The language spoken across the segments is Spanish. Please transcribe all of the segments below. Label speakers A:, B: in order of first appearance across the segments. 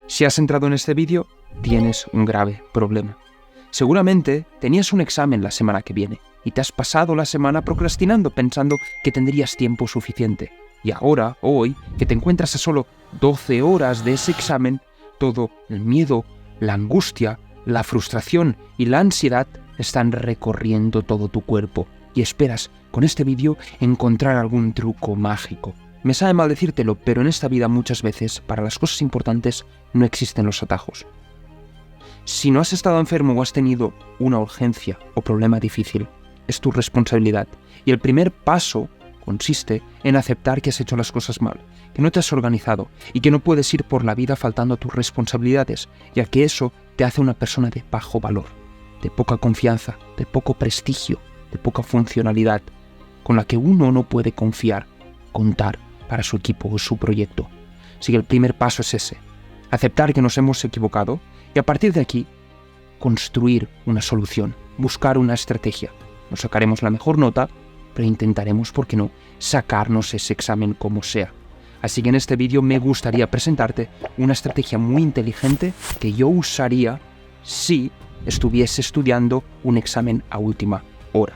A: Si has entrado en este vídeo, tienes un grave problema. Seguramente tenías un examen la semana que viene y te has pasado la semana procrastinando pensando que tendrías tiempo suficiente. Y ahora, hoy, que te encuentras a solo 12 horas de ese examen, todo el miedo, la angustia, la frustración y la ansiedad están recorriendo todo tu cuerpo y esperas, con este vídeo, encontrar algún truco mágico. Me sabe mal decírtelo, pero en esta vida muchas veces, para las cosas importantes, no existen los atajos. Si no has estado enfermo o has tenido una urgencia o problema difícil, es tu responsabilidad. Y el primer paso consiste en aceptar que has hecho las cosas mal, que no te has organizado y que no puedes ir por la vida faltando a tus responsabilidades, ya que eso te hace una persona de bajo valor, de poca confianza, de poco prestigio, de poca funcionalidad, con la que uno no puede contar para su equipo o su proyecto. Así que el primer paso es ese, aceptar que nos hemos equivocado y a partir de aquí construir una solución, buscar una estrategia. No sacaremos la mejor nota, pero intentaremos, ¿por qué no?, sacarnos ese examen como sea. Así que en este vídeo me gustaría presentarte una estrategia muy inteligente que yo usaría si estuviese estudiando un examen a última hora.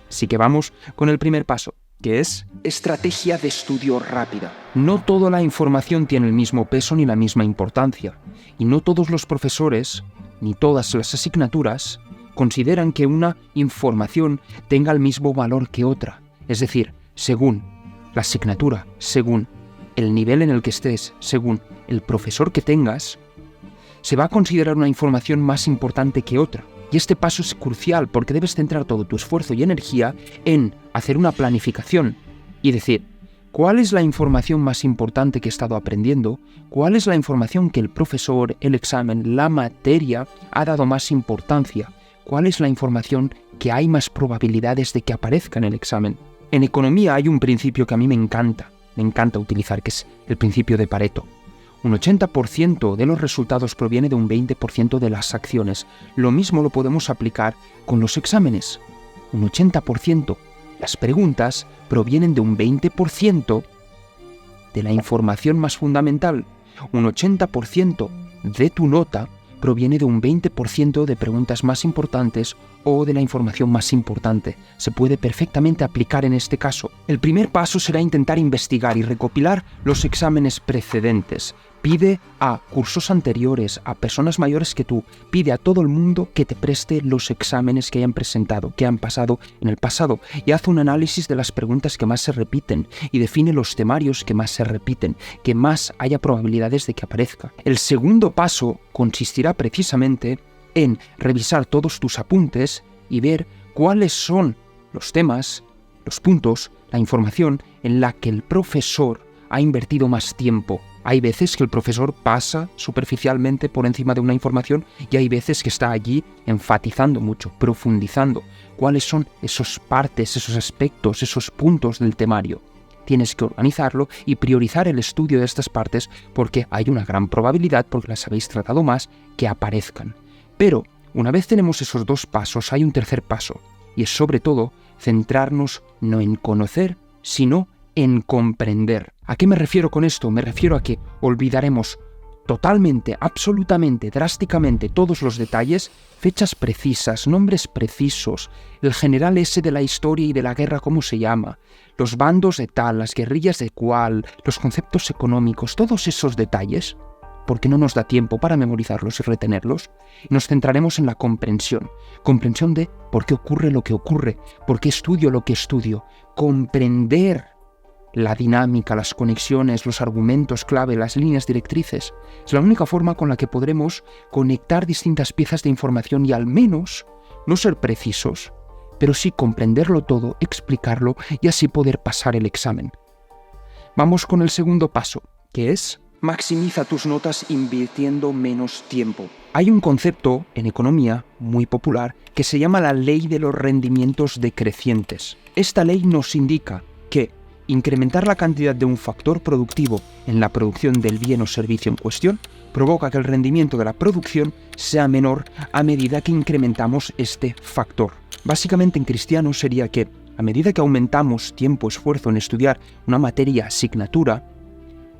A: Así que vamos con el primer paso, que es estrategia de estudio rápida. No toda la información tiene el mismo peso ni la misma importancia, y no todos los profesores, ni todas las asignaturas, consideran que una información tenga el mismo valor que otra. Es decir, según la asignatura, según el nivel en el que estés, según el profesor que tengas, se va a considerar una información más importante que otra. Y este paso es crucial porque debes centrar todo tu esfuerzo y energía en hacer una planificación y decir, ¿cuál es la información más importante que he estado aprendiendo? ¿Cuál es la información que el profesor, el examen, la materia ha dado más importancia? ¿Cuál es la información que hay más probabilidades de que aparezca en el examen? En economía hay un principio que a mí me encanta utilizar, que es el principio de Pareto. Un 80% de los resultados proviene de un 20% de las acciones. Lo mismo lo podemos aplicar con los exámenes. Un 80%. Las preguntas provienen de un 20% de la información más fundamental. Un 80% de tu nota proviene de un 20% de preguntas más importantes o de la información más importante. Se puede perfectamente aplicar en este caso. El primer paso será intentar investigar y recopilar los exámenes precedentes. Pide a cursos anteriores, a personas mayores que tú, pide a todo el mundo que te preste los exámenes que hayan presentado, que han pasado en el pasado, y haz un análisis de las preguntas que más se repiten y define los temarios que más se repiten, que más haya probabilidades de que aparezca. El segundo paso consistirá precisamente en revisar todos tus apuntes y ver cuáles son los temas, los puntos, la información en la que el profesor ha invertido más tiempo. Hay veces que el profesor pasa superficialmente por encima de una información y hay veces que está allí enfatizando mucho, profundizando. ¿Cuáles son esas partes, esos aspectos, esos puntos del temario? Tienes que organizarlo y priorizar el estudio de estas partes porque hay una gran probabilidad, porque las habéis tratado más, que aparezcan. Pero una vez tenemos esos dos pasos, hay un tercer paso y es sobre todo centrarnos no en conocer, sino en comprender. ¿A qué me refiero con esto? Me refiero a que olvidaremos totalmente, absolutamente, drásticamente todos los detalles, fechas precisas, nombres precisos, el general ese de la historia y de la guerra, ¿cómo se llama? Los bandos de tal, las guerrillas de cual, los conceptos económicos, todos esos detalles, porque no nos da tiempo para memorizarlos y retenerlos, y nos centraremos en la comprensión de por qué ocurre lo que ocurre, por qué estudio lo que estudio, comprender la dinámica, las conexiones, los argumentos clave, las líneas directrices. Es la única forma con la que podremos conectar distintas piezas de información y al menos no ser precisos, pero sí comprenderlo todo, explicarlo y así poder pasar el examen. Vamos con el segundo paso, que es maximiza tus notas invirtiendo menos tiempo. Hay un concepto en economía muy popular que se llama la ley de los rendimientos decrecientes. Esta ley nos indica que incrementar la cantidad de un factor productivo en la producción del bien o servicio en cuestión provoca que el rendimiento de la producción sea menor a medida que incrementamos este factor. Básicamente en cristiano sería que a medida que aumentamos tiempo, esfuerzo en estudiar una materia, asignatura,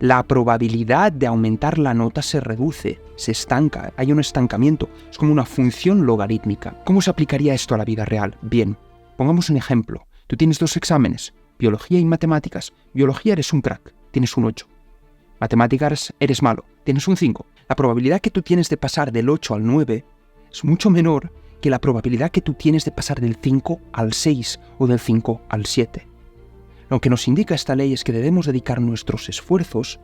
A: la probabilidad de aumentar la nota se reduce, se estanca, hay un estancamiento, es como una función logarítmica. ¿Cómo se aplicaría esto a la vida real? Bien, pongamos un ejemplo. Tú tienes 2 exámenes, biología y matemáticas. Biología eres un crack, tienes un 8. Matemáticas eres malo, tienes un 5. La probabilidad que tú tienes de pasar del 8 al 9 es mucho menor que la probabilidad que tú tienes de pasar del 5 al 6 o del 5 al 7. Lo que nos indica esta ley es que debemos dedicar nuestros esfuerzos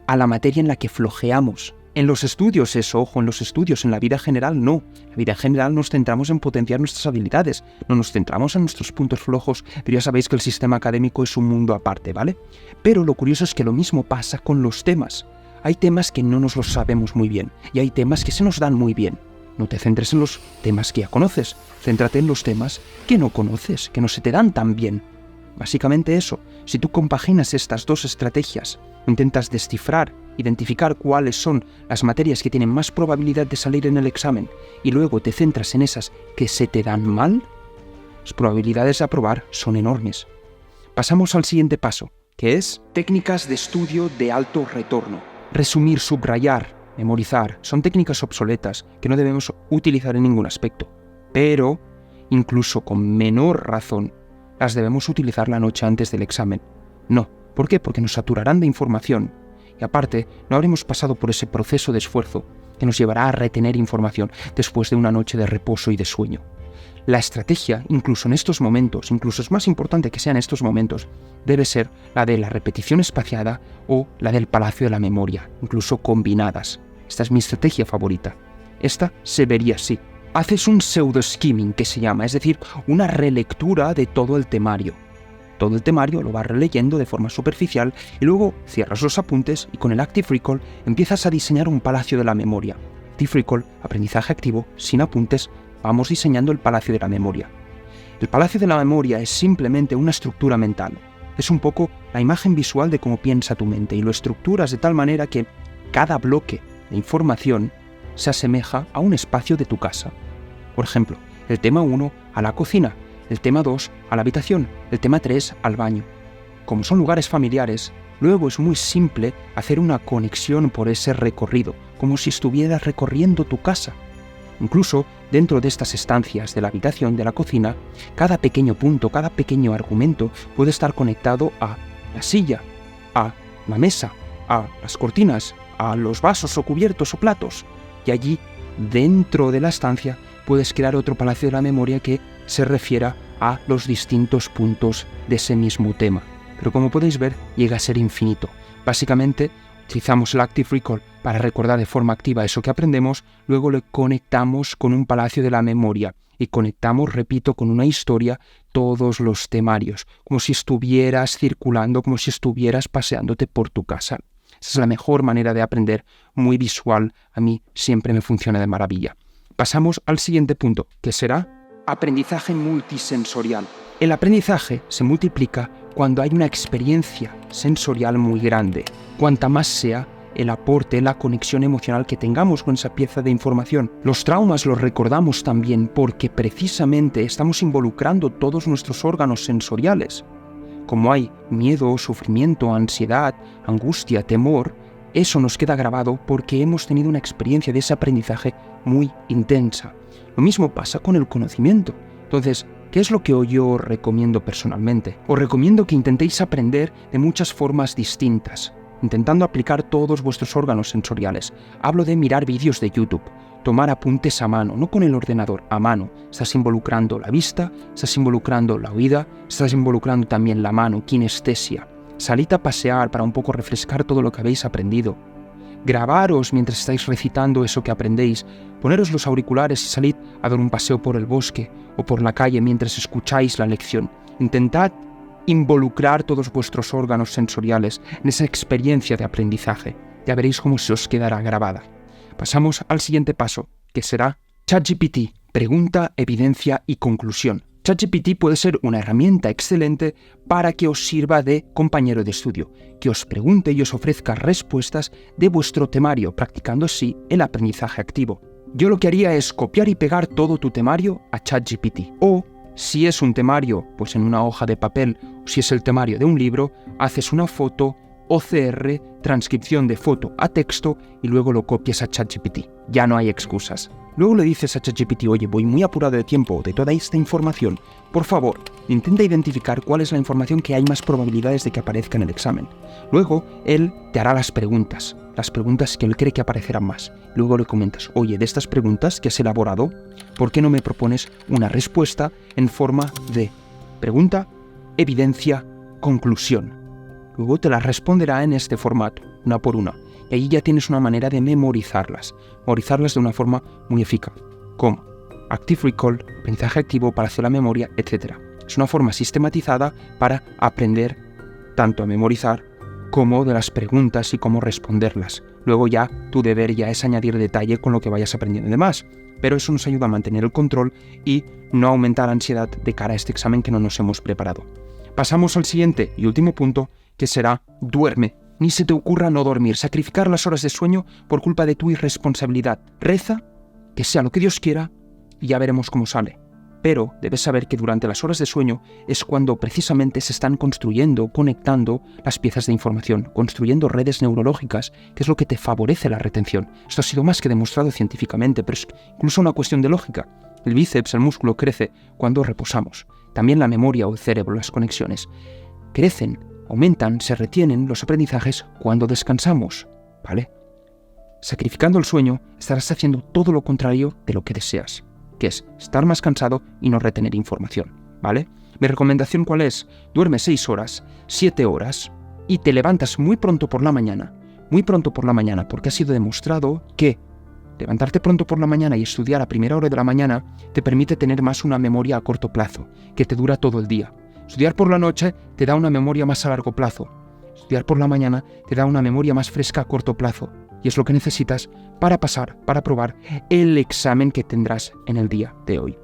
A: a la materia en la que flojeamos. En los estudios eso, ojo, en los estudios, en la vida general no. En la vida general nos centramos en potenciar nuestras habilidades, no nos centramos en nuestros puntos flojos, pero ya sabéis que el sistema académico es un mundo aparte, ¿vale? Pero lo curioso es que lo mismo pasa con los temas. Hay temas que no nos los sabemos muy bien y hay temas que se nos dan muy bien. No te centres en los temas que ya conoces, céntrate en los temas que no conoces, que no se te dan tan bien. Básicamente eso, si tú compaginas estas 2 estrategias, intentas descifrar, identificar cuáles son las materias que tienen más probabilidad de salir en el examen y luego te centras en esas que se te dan mal, las probabilidades de aprobar son enormes. Pasamos al siguiente paso, que es técnicas de estudio de alto retorno. Resumir, subrayar, memorizar, son técnicas obsoletas que no debemos utilizar en ningún aspecto, pero incluso con menor razón las debemos utilizar la noche antes del examen. No, ¿por qué? Porque nos saturarán de información y aparte no habremos pasado por ese proceso de esfuerzo que nos llevará a retener información después de una noche de reposo y de sueño. La estrategia, incluso en estos momentos, incluso es más importante que sea en estos momentos, debe ser la de la repetición espaciada o la del palacio de la memoria, incluso combinadas. Esta es mi estrategia favorita. Esta se vería así. Haces un pseudo-skimming que se llama, es decir, una relectura de todo el temario. Todo el temario lo vas releyendo de forma superficial y luego cierras los apuntes y con el Active Recall empiezas a diseñar un palacio de la memoria. Active Recall, aprendizaje activo, sin apuntes, vamos diseñando el palacio de la memoria. El palacio de la memoria es simplemente una estructura mental. Es un poco la imagen visual de cómo piensa tu mente y lo estructuras de tal manera que cada bloque de información se asemeja a un espacio de tu casa. Por ejemplo, el tema 1 a la cocina, el tema 2 a la habitación, el tema 3 al baño. Como son lugares familiares, luego es muy simple hacer una conexión por ese recorrido, como si estuvieras recorriendo tu casa. Incluso dentro de estas estancias de la habitación, de la cocina, cada pequeño punto, cada pequeño argumento puede estar conectado a la silla, a la mesa, a las cortinas, a los vasos o cubiertos o platos. Y allí, dentro de la estancia, puedes crear otro palacio de la memoria que se refiera a los distintos puntos de ese mismo tema. Pero como podéis ver, llega a ser infinito. Básicamente, utilizamos el Active Recall para recordar de forma activa eso que aprendemos, luego lo conectamos con un palacio de la memoria y conectamos, repito, con una historia todos los temarios, como si estuvieras circulando, como si estuvieras paseándote por tu casa. Esa es la mejor manera de aprender, muy visual, a mí siempre me funciona de maravilla. Pasamos al siguiente punto, que será aprendizaje multisensorial. El aprendizaje se multiplica cuando hay una experiencia sensorial muy grande. Cuanta más sea el aporte, la conexión emocional que tengamos con esa pieza de información. Los traumas los recordamos también porque precisamente estamos involucrando todos nuestros órganos sensoriales. Como hay miedo, sufrimiento, ansiedad, angustia, temor, eso nos queda grabado porque hemos tenido una experiencia de ese aprendizaje muy intensa. Lo mismo pasa con el conocimiento. Entonces, ¿qué es lo que yo os recomiendo personalmente? Os recomiendo que intentéis aprender de muchas formas distintas, intentando aplicar todos vuestros órganos sensoriales. Hablo de mirar vídeos de YouTube, tomar apuntes a mano, no con el ordenador, a mano. Estás involucrando la vista, estás involucrando la oída, estás involucrando también la mano, kinestesia. Salid a pasear para un poco refrescar todo lo que habéis aprendido. Grabaros mientras estáis recitando eso que aprendéis, poneros los auriculares y salid a dar un paseo por el bosque o por la calle mientras escucháis la lección. Intentad involucrar todos vuestros órganos sensoriales en esa experiencia de aprendizaje. Ya veréis cómo se os quedará grabada. Pasamos al siguiente paso, que será ChatGPT, pregunta, evidencia y conclusión. ChatGPT puede ser una herramienta excelente para que os sirva de compañero de estudio, que os pregunte y os ofrezca respuestas de vuestro temario, practicando así el aprendizaje activo. Yo lo que haría es copiar y pegar todo tu temario a ChatGPT. O, si es un temario, pues en una hoja de papel, o si es el temario de un libro, haces una foto OCR, transcripción de foto a texto y luego lo copias a ChatGPT. Ya no hay excusas. Luego le dices a ChatGPT, oye, voy muy apurado de tiempo de toda esta información. Por favor, intenta identificar cuál es la información que hay más probabilidades de que aparezca en el examen. Luego, él te hará las preguntas que él cree que aparecerán más. Luego le comentas, oye, de estas preguntas que has elaborado, ¿por qué no me propones una respuesta en forma de pregunta, evidencia, conclusión? Luego te las responderá en este formato, una por una. Y ahí ya tienes una manera de memorizarlas de una forma muy eficaz, como Active Recall, aprendizaje activo para hacer la memoria, etc. Es una forma sistematizada para aprender tanto a memorizar como de las preguntas y cómo responderlas. Luego ya tu deber ya es añadir detalle con lo que vayas aprendiendo y demás. Pero eso nos ayuda a mantener el control y no aumentar la ansiedad de cara a este examen que no nos hemos preparado. Pasamos al siguiente y último punto, que será duerme. Ni se te ocurra no dormir, sacrificar las horas de sueño por culpa de tu irresponsabilidad. Reza, que sea lo que Dios quiera, y ya veremos cómo sale. Pero debes saber que durante las horas de sueño es cuando precisamente se están construyendo, conectando las piezas de información, construyendo redes neurológicas, que es lo que te favorece la retención. Esto ha sido más que demostrado científicamente, pero es incluso una cuestión de lógica. El bíceps, el músculo, crece cuando reposamos. También la memoria o el cerebro, las conexiones, crecen, aumentan, se retienen los aprendizajes cuando descansamos, ¿vale? Sacrificando el sueño, estarás haciendo todo lo contrario de lo que deseas, que es estar más cansado y no retener información, ¿vale? Mi recomendación, ¿cuál es? Duerme 6 horas, 7 horas y te levantas muy pronto por la mañana, porque ha sido demostrado que levantarte pronto por la mañana y estudiar a primera hora de la mañana te permite tener más una memoria a corto plazo, que te dura todo el día. Estudiar por la noche te da una memoria más a largo plazo. Estudiar por la mañana te da una memoria más fresca a corto plazo. Y es lo que necesitas para probar el examen que tendrás en el día de hoy.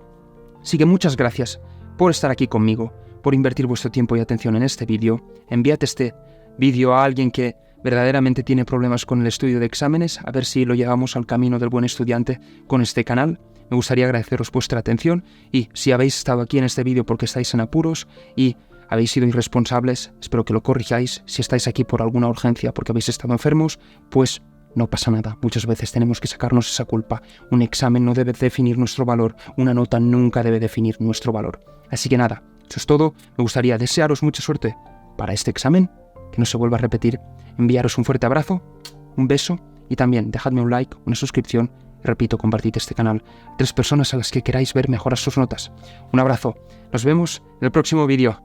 A: Así que muchas gracias por estar aquí conmigo, por invertir vuestro tiempo y atención en este vídeo. Envíate este vídeo a alguien que verdaderamente tiene problemas con el estudio de exámenes, a ver si lo llevamos al camino del buen estudiante con este canal. Me gustaría agradeceros vuestra atención y si habéis estado aquí en este vídeo porque estáis en apuros y habéis sido irresponsables, espero que lo corrijáis. Si estáis aquí por alguna urgencia porque habéis estado enfermos, pues no pasa nada. Muchas veces tenemos que sacarnos esa culpa. Un examen no debe definir nuestro valor, una nota nunca debe definir nuestro valor. Así que nada, eso es todo. Me gustaría desearos mucha suerte para este examen, que no se vuelva a repetir, enviaros un fuerte abrazo, un beso y también dejadme un like, una suscripción. Repito, compartid este canal a 3 personas a las que queráis ver mejorar sus notas. Un abrazo. Nos vemos en el próximo vídeo.